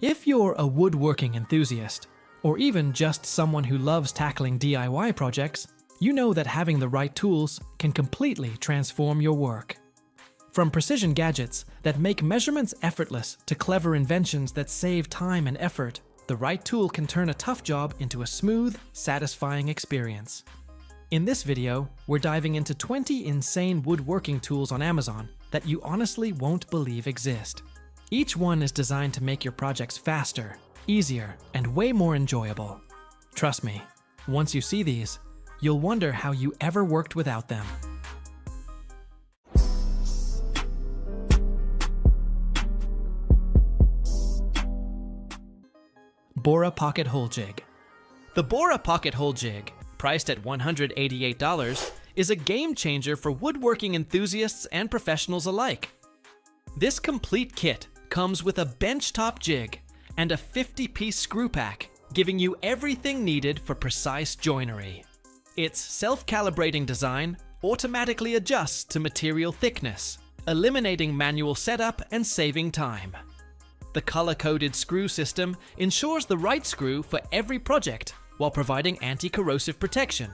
If you're a woodworking enthusiast, or even just someone who loves tackling DIY projects, you know that having the right tools can completely transform your work. From precision gadgets that make measurements effortless to clever inventions that save time and effort, the right tool can turn a tough job into a smooth, satisfying experience. In this video, we're diving into 20 insane woodworking tools on Amazon that you honestly won't believe exist. Each one is designed to make your projects faster, easier, and way more enjoyable. Trust me, once you see these, you'll wonder how you ever worked without them. BORA Pocket Hole Jig. The BORA Pocket Hole Jig, priced at $188, is a game changer for woodworking enthusiasts and professionals alike. This complete kit comes with a benchtop jig and a 50-piece screw pack, giving you everything needed for precise joinery. Its self-calibrating design automatically adjusts to material thickness, eliminating manual setup and saving time. The color-coded screw system ensures the right screw for every project while providing anti-corrosive protection.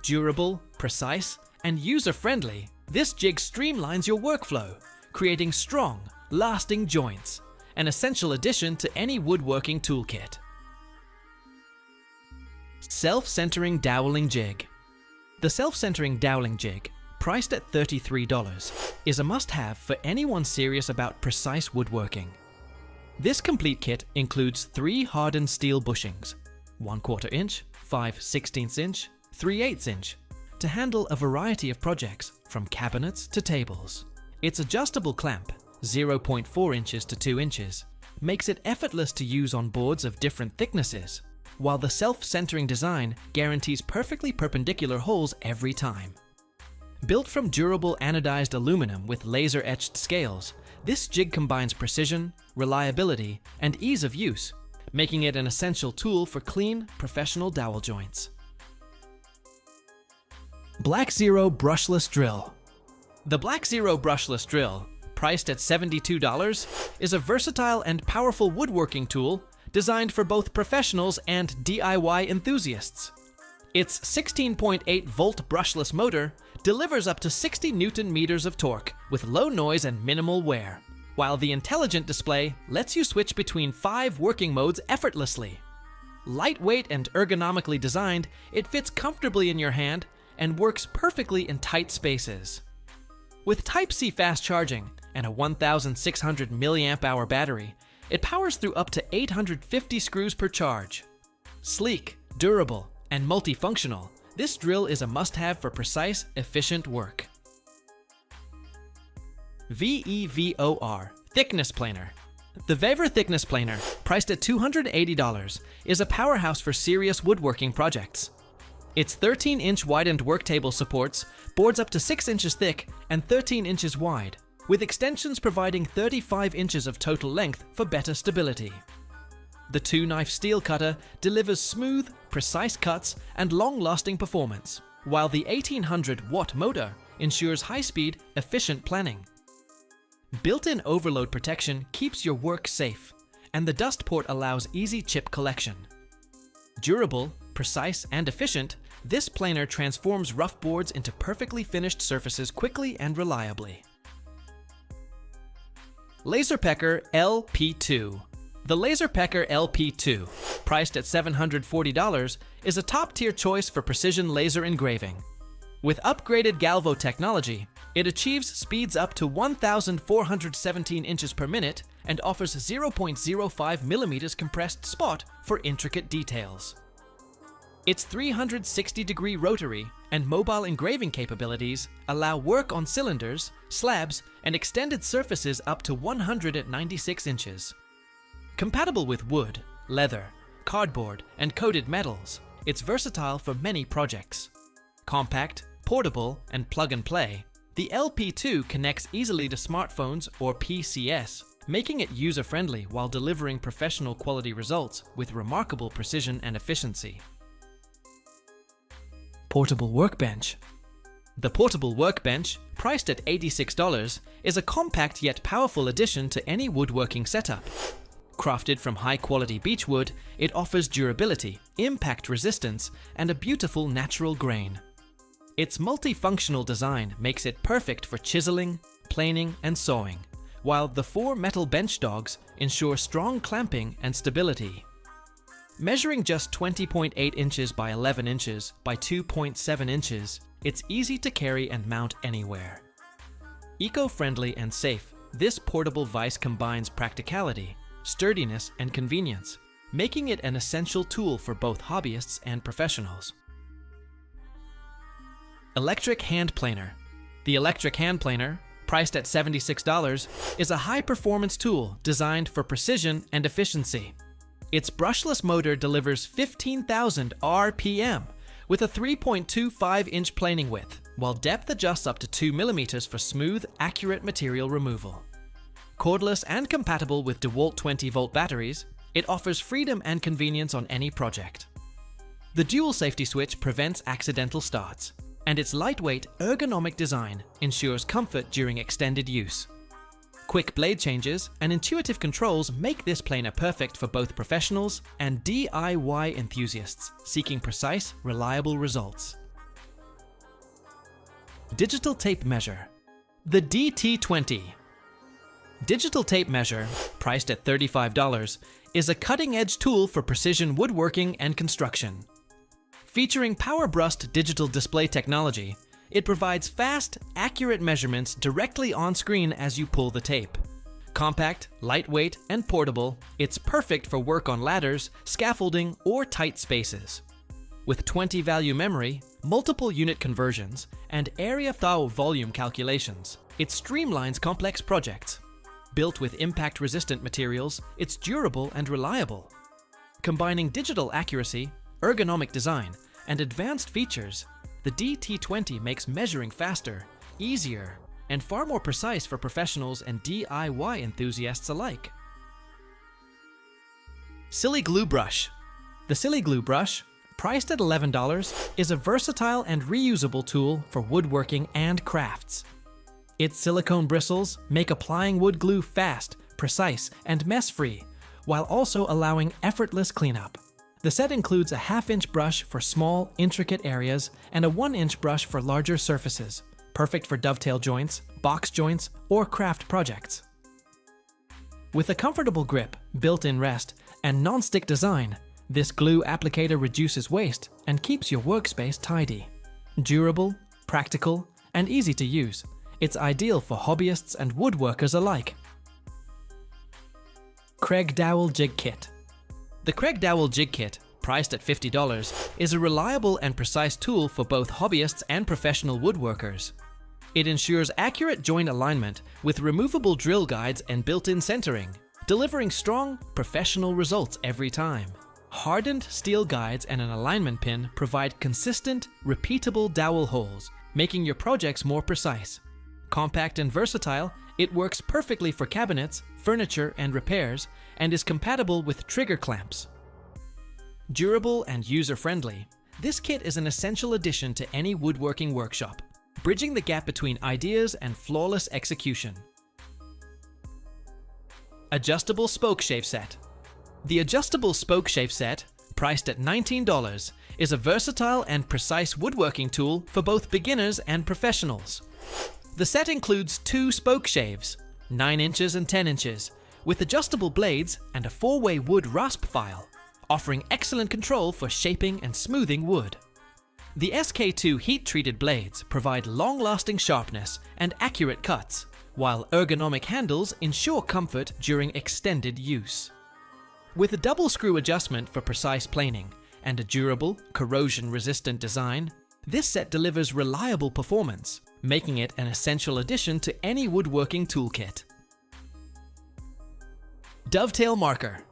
Durable, precise, and user-friendly, this jig streamlines your workflow, creating strong, lasting joints, an essential addition to any woodworking toolkit. Self-centering Doweling Jig. The self-centering Doweling Jig, priced at $33, is a must-have for anyone serious about precise woodworking. This complete kit includes 3 hardened steel bushings, 1/4 inch, 5/16 inch, 3/8 inch, to handle a variety of projects from cabinets to tables. Its adjustable clamp, 0.4 inches to 2 inches, makes it effortless to use on boards of different thicknesses, while the self-centering design guarantees perfectly perpendicular holes every time. Built from durable anodized aluminum with laser-etched scales, this jig combines precision, reliability, and ease of use, making it an essential tool for clean, professional dowel joints. BLACKZERO Brushless Drill. The BLACKZERO Brushless Drill, priced at $72, is a versatile and powerful woodworking tool designed for both professionals and DIY enthusiasts. Its 16.8-volt brushless motor delivers up to 60 Newton-meters of torque with low noise and minimal wear, while the intelligent display lets you switch between 5 working modes effortlessly. Lightweight and ergonomically designed, it fits comfortably in your hand and works perfectly in tight spaces. With Type-C fast charging and a 1,600 mAh battery, it powers through up to 850 screws per charge. Sleek, durable, and multifunctional, this drill is a must-have for precise, efficient work. VEVOR Thickness Planer. The VEVOR Thickness Planer, priced at $280, is a powerhouse for serious woodworking projects. Its 13-inch widened worktable supports boards up to 6 inches thick and 13 inches wide, with extensions providing 35 inches of total length for better stability. The 2-knife steel cutter delivers smooth, precise cuts and long-lasting performance, while the 1800-watt motor ensures high-speed, efficient planning. Built-in overload protection keeps your work safe, and the dust port allows easy chip collection. Durable, precise, and efficient, this planer transforms rough boards into perfectly finished surfaces quickly and reliably. LaserPecker LP2. The LaserPecker LP2, priced at $740, is a top-tier choice for precision laser engraving. With upgraded Galvo technology, it achieves speeds up to 1,417 inches per minute and offers 0.05 millimeters compressed spot for intricate details. Its 360-degree rotary and mobile engraving capabilities allow work on cylinders, slabs, and extended surfaces up to 196 inches. Compatible with wood, leather, cardboard, and coated metals, it's versatile for many projects. Compact, portable, and plug-and-play, the LP2 connects easily to smartphones or PCs, making it user-friendly while delivering professional quality results with remarkable precision and efficiency. Portable Workbench. The Portable Workbench, priced at $86, is a compact yet powerful addition to any woodworking setup. Crafted from high-quality beechwood, it offers durability, impact resistance, and a beautiful natural grain. Its multifunctional design makes it perfect for chiseling, planing, and sawing, while the 4 metal bench dogs ensure strong clamping and stability. Measuring just 20.8 inches by 11 inches by 2.7 inches, it's easy to carry and mount anywhere. Eco-friendly and safe, this portable vise combines practicality, sturdiness, and convenience, making it an essential tool for both hobbyists and professionals. Electric Hand Planer. The electric hand planer, priced at $76, is a high-performance tool designed for precision and efficiency. Its brushless motor delivers 15,000 RPM with a 3.25-inch planing width, while depth adjusts up to 2 mm for smooth, accurate material removal. Cordless and compatible with DeWalt 20-volt batteries, it offers freedom and convenience on any project. The dual safety switch prevents accidental starts, and its lightweight, ergonomic design ensures comfort during extended use. Quick blade changes and intuitive controls make this planer perfect for both professionals and DIY enthusiasts seeking precise, reliable results. Digital Tape Measure. The DT20. Digital tape measure, priced at $35, is a cutting-edge tool for precision woodworking and construction. Featuring power-brushed digital display technology, it provides fast, accurate measurements directly on screen as you pull the tape. Compact, lightweight, and portable, it's perfect for work on ladders, scaffolding, or tight spaces. With 20-value memory, multiple unit conversions, and area thou volume calculations, it streamlines complex projects. Built with impact-resistant materials, it's durable and reliable. Combining digital accuracy, ergonomic design, and advanced features, the DT20 makes measuring faster, easier, and far more precise for professionals and DIY enthusiasts alike. Sili Glue Brush. The Sili Glue Brush, priced at $11, is a versatile and reusable tool for woodworking and crafts. Its silicone bristles make applying wood glue fast, precise, and mess-free, while also allowing effortless cleanup. The set includes a 1/2-inch brush for small, intricate areas and a 1-inch brush for larger surfaces, perfect for dovetail joints, box joints, or craft projects. With a comfortable grip, built-in rest, and non-stick design, this glue applicator reduces waste and keeps your workspace tidy. Durable, practical, and easy to use, it's ideal for hobbyists and woodworkers alike. Kreg Dowel Jig Kit. The Kreg Dowel Jig Kit, priced at $50, is a reliable and precise tool for both hobbyists and professional woodworkers. It ensures accurate joint alignment with removable drill guides and built-in centering, delivering strong, professional results every time. Hardened steel guides and an alignment pin provide consistent, repeatable dowel holes, making your projects more precise. Compact and versatile, it works perfectly for cabinets, furniture, and repairs, and is compatible with trigger clamps. Durable and user-friendly, this kit is an essential addition to any woodworking workshop, bridging the gap between ideas and flawless execution. Adjustable Spokeshave Set. The Adjustable Spokeshave Set, priced at $19, is a versatile and precise woodworking tool for both beginners and professionals. The set includes 2 spoke shaves, 9 inches and 10 inches, with adjustable blades and a 4-way wood rasp file, offering excellent control for shaping and smoothing wood. The SK2 heat-treated blades provide long-lasting sharpness and accurate cuts, while ergonomic handles ensure comfort during extended use. With a double screw adjustment for precise planing and a durable, corrosion-resistant design, this set delivers reliable performance, making it an essential addition to any woodworking toolkit. Dovetail Marker.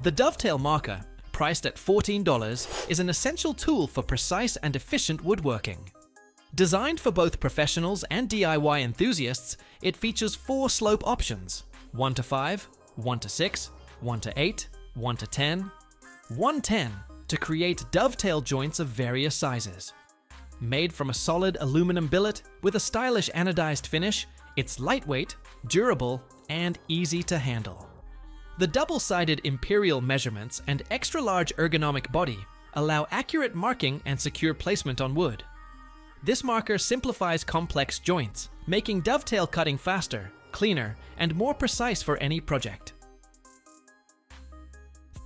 The Dovetail Marker, priced at $14, is an essential tool for precise and efficient woodworking. Designed for both professionals and DIY enthusiasts, it features 4 slope options: 1 to 5, 1 to 6, 1 to 8, 1 to 10, 110 to create dovetail joints of various sizes. Made from a solid aluminum billet with a stylish anodized finish, it's lightweight, durable, and easy to handle. The double-sided imperial measurements and extra-large ergonomic body allow accurate marking and secure placement on wood. This marker simplifies complex joints, making dovetail cutting faster, cleaner, and more precise for any project.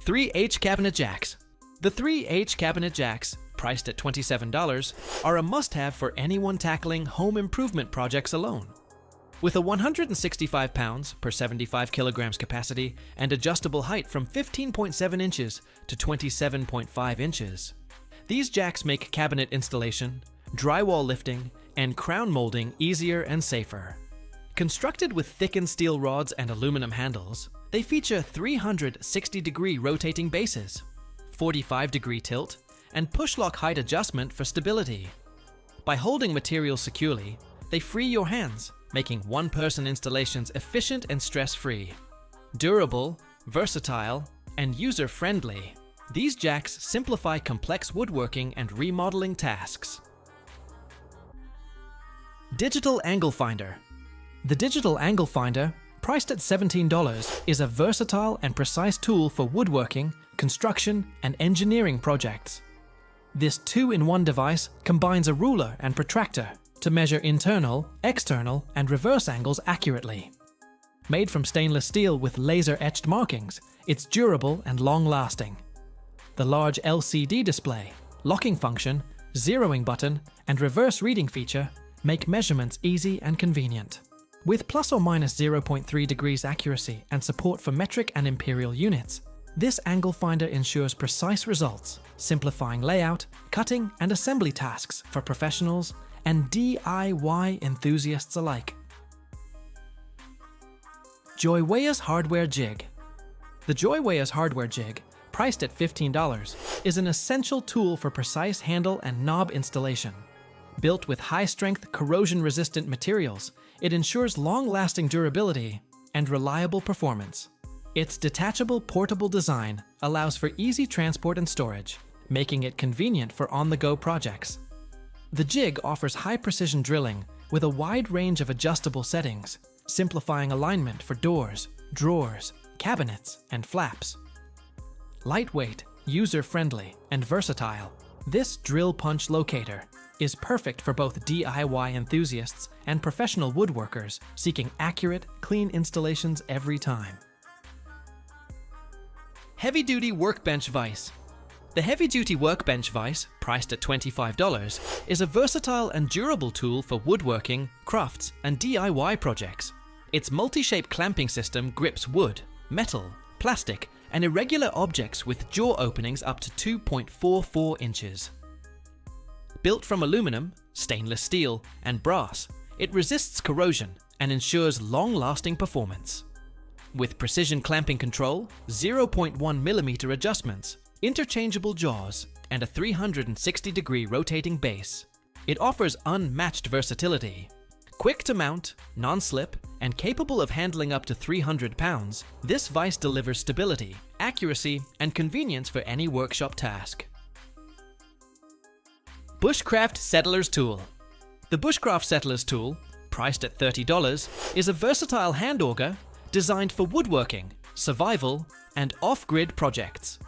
3H cabinet jacks. The 3H cabinet jacks, priced at $27, are a must-have for anyone tackling home improvement projects alone. With a 165 pounds per 75 kilograms capacity and adjustable height from 15.7 inches to 27.5 inches, these jacks make cabinet installation, drywall lifting, and crown molding easier and safer. Constructed with thickened steel rods and aluminum handles, they feature 360-degree rotating bases, 45-degree tilt, and push-lock height adjustment for stability. By holding materials securely, they free your hands, making one-person installations efficient and stress-free. Durable, versatile, and user-friendly, these jacks simplify complex woodworking and remodeling tasks. Digital Angle Finder. The Digital Angle Finder, priced at $17, is a versatile and precise tool for woodworking, construction, and engineering projects. This 2-in-1 device combines a ruler and protractor to measure internal, external, and reverse angles accurately. Made from stainless steel with laser-etched markings, it's durable and long-lasting. The large LCD display, locking function, zeroing button, and reverse reading feature make measurements easy and convenient. With plus or minus 0.3 degrees accuracy and support for metric and imperial units, this angle finder ensures precise results, simplifying layout, cutting, and assembly tasks for professionals and DIY enthusiasts alike. Joywayus Hardware Jig. The Joywayus Hardware Jig, priced at $15, is an essential tool for precise handle and knob installation. Built with high-strength, corrosion-resistant materials, it ensures long-lasting durability and reliable performance. Its detachable, portable design allows for easy transport and storage, making it convenient for on-the-go projects. The jig offers high-precision drilling with a wide range of adjustable settings, simplifying alignment for doors, drawers, cabinets, and flaps. Lightweight, user-friendly, and versatile, this drill punch locator is perfect for both DIY enthusiasts and professional woodworkers seeking accurate, clean installations every time. Heavy-duty workbench vise. The heavy-duty workbench vise, priced at $25, is a versatile and durable tool for woodworking, crafts, and DIY projects. Its multi-shape clamping system grips wood, metal, plastic, and irregular objects with jaw openings up to 2.44 inches. Built from aluminum, stainless steel, and brass, it resists corrosion and ensures long-lasting performance. With precision clamping control, 0.1 mm adjustments, interchangeable jaws, and a 360-degree rotating base, it offers unmatched versatility. Quick to mount, non-slip, and capable of handling up to 300 pounds, this vise delivers stability, accuracy, and convenience for any workshop task. Bushcraft Settler's Tool. The Bushcraft Settler's Tool, priced at $30, is a versatile hand auger designed for woodworking, survival, and off-grid projects.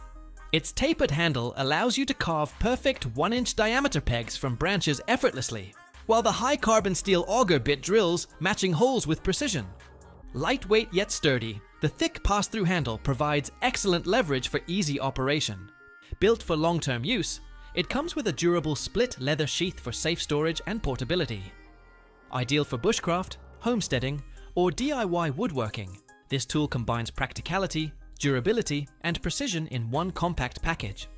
Its tapered handle allows you to carve perfect 1-inch diameter pegs from branches effortlessly, while the high-carbon steel auger bit drills matching holes with precision. Lightweight yet sturdy, the thick pass-through handle provides excellent leverage for easy operation. Built for long-term use, it comes with a durable split leather sheath for safe storage and portability. Ideal for bushcraft, homesteading, or DIY woodworking, this tool combines practicality, durability, and precision in one compact package.